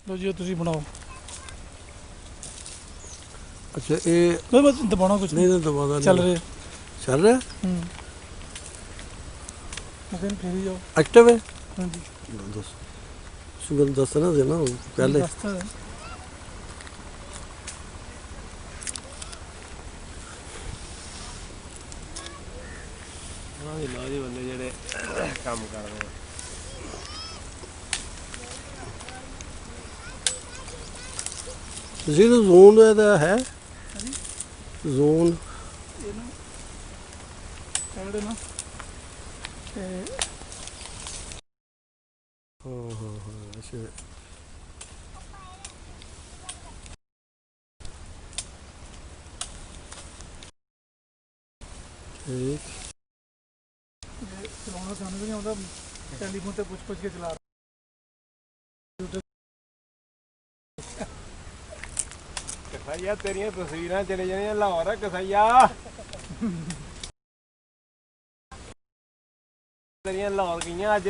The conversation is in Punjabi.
ਲਓ ਜੀ ਤੁਸੀਂ ਬਣਾਓ। ਅੱਛਾ ਇਹ ਮੈਂ ਬਸ ਦਬਾਉਣਾ ਕੁਝ ਨਹੀਂ ਦਬਾਉਂਦਾ ਚੱਲ ਰਿਹਾ। ਚੱਲ ਰਿਹਾ ਮਗਨ ਫੇਰੀ ਜਾਓ। ਐਕਟਿਵ ਹੈ। ਹਾਂਜੀ ਦੱਸ ਸੁਗੰਧ ਦੱਸਣਾ ਸੀ ਨਾ ਪਹਿਲੇ। ਦੱਸਤਾ ਹੈ। ਉਹਨਾਂ ਦੀ ਲਓ ਜੀ ਬੰਦੇ ਜਿਹੜੇ ਕੰਮ ਕਰਦੇ ਆ। ਤੁਸੀਂ ਤਾਂ ਜ਼ੋਨ ਇਹਦਾ ਹੈ ਜ਼ੋਨ ਇਹਨੂੰ ਐਡ ਨਾ ਤੇ ਹਾਂ ਅੱਛਾ ਠੀਕ ਚਲਾਉਣਾ ਸਾਨੂੰ ਵੀ ਨਹੀਂ ਆਉਂਦਾ। ਟੈਲੀਫੋਨ ਤੇ ਪੁੱਛ ਕੇ ਚਲਾ ਕਸਾਈਆ ਤੇਰੀਆਂ ਤਸਵੀਰਾਂ ਚਲੇ ਜਾਣੀਆਂ ਲਾਹੌਰ ਕਸਾਈਆ। ਤੇਰੀਆਂ ਲਾਹੌਰ ਗਈਆਂ ਅੱਜ।